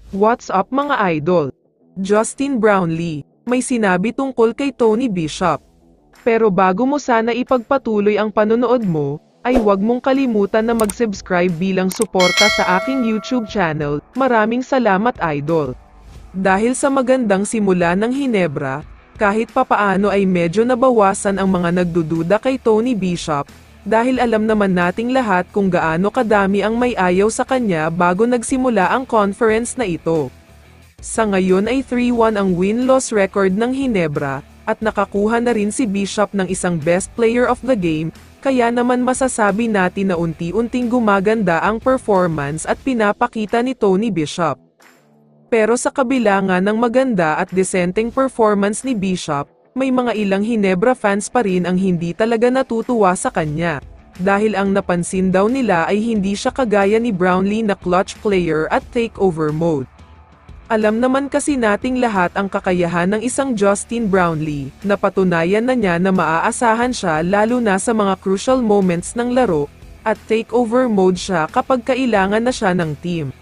What's up mga idol? Justin Brownlee, may sinabi tungkol kay Tony Bishop. Pero bago mo sana ipagpatuloy ang panonood mo, ay huwag mong kalimutan na mag-subscribe bilang suporta sa aking YouTube channel. Maraming salamat idol. Dahil sa magandang simula ng Hinebra, kahit papaano ay medyo nabawasan ang mga nagdududa kay Tony Bishop, dahil alam naman nating lahat kung gaano kadami ang may ayaw sa kanya bago nagsimula ang conference na ito. Sa ngayon ay 3-1 ang win-loss record ng Hinebra, at nakakuha na rin si Bishop ng isang Best Player of the Game, kaya naman masasabi natin na unti-unting gumaganda ang performance at pinapakita ni Tony Bishop. Pero sa kabila nga ng maganda at disenteng performance ni Bishop, may mga ilang Hinebra fans pa rin ang hindi talaga natutuwa sa kanya. Dahil ang napansin daw nila ay hindi siya kagaya ni Brownlee na clutch player at takeover mode. Alam naman kasi nating lahat ang kakayahan ng isang Justin Brownlee, napatunayan na niya na maaasahan siya lalo na sa mga crucial moments ng laro, at takeover mode siya kapag kailangan na siya ng team.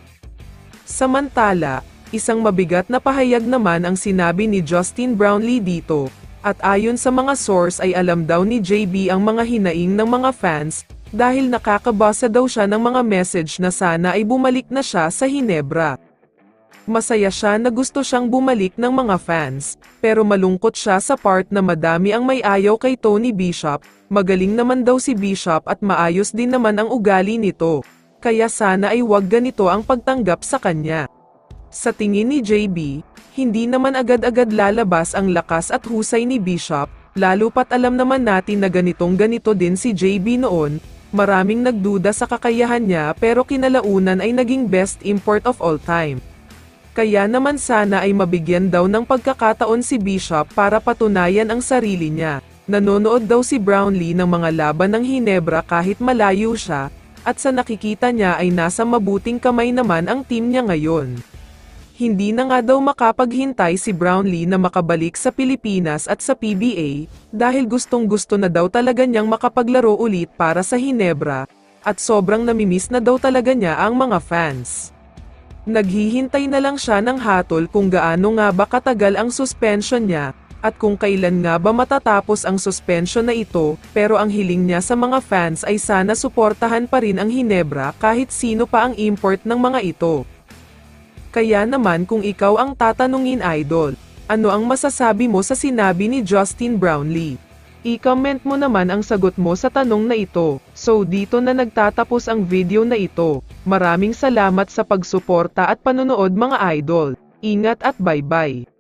Samantala, isang mabigat na pahayag naman ang sinabi ni Justin Brownlee dito, at ayon sa mga source ay alam daw ni JB ang mga hinaing ng mga fans, dahil nakakabasa daw siya ng mga message na sana ay bumalik na siya sa Hinebra. Masaya siya na gusto siyang bumalik ng mga fans, pero malungkot siya sa part na madami ang may ayaw kay Tony Bishop. Magaling naman daw si Bishop at maayos din naman ang ugali nito, kaya sana ay wag ganito ang pagtanggap sa kanya. Sa tingin ni JB, hindi naman agad-agad lalabas ang lakas at husay ni Bishop, lalo pat alam naman natin na ganitong-ganito din si JB noon. Maraming nagduda sa kakayahan niya pero kinalaunan ay naging best import of all time. Kaya naman sana ay mabigyan daw ng pagkakataon si Bishop para patunayan ang sarili niya. Nanonood daw si Brownlee ng mga laban ng Hinebra kahit malayo siya, at sa nakikita niya ay nasa mabuting kamay naman ang team niya ngayon. Hindi na nga daw makapaghintay si Brownlee na makabalik sa Pilipinas at sa PBA, dahil gustong-gusto na daw talaga niyang makapaglaro ulit para sa Hinebra, at sobrang namimiss na daw talaga niya ang mga fans. Naghihintay na lang siya ng hatol kung gaano nga ba katagal ang suspension niya, at kung kailan nga ba matatapos ang suspension na ito, pero ang hiling niya sa mga fans ay sana suportahan pa rin ang Hinebra kahit sino pa ang import ng mga ito. Kaya naman kung ikaw ang tatanungin idol, ano ang masasabi mo sa sinabi ni Justin Brownlee? I-comment mo naman ang sagot mo sa tanong na ito. So dito na nagtatapos ang video na ito. Maraming salamat sa pagsuporta at panonood mga idol. Ingat at bye-bye.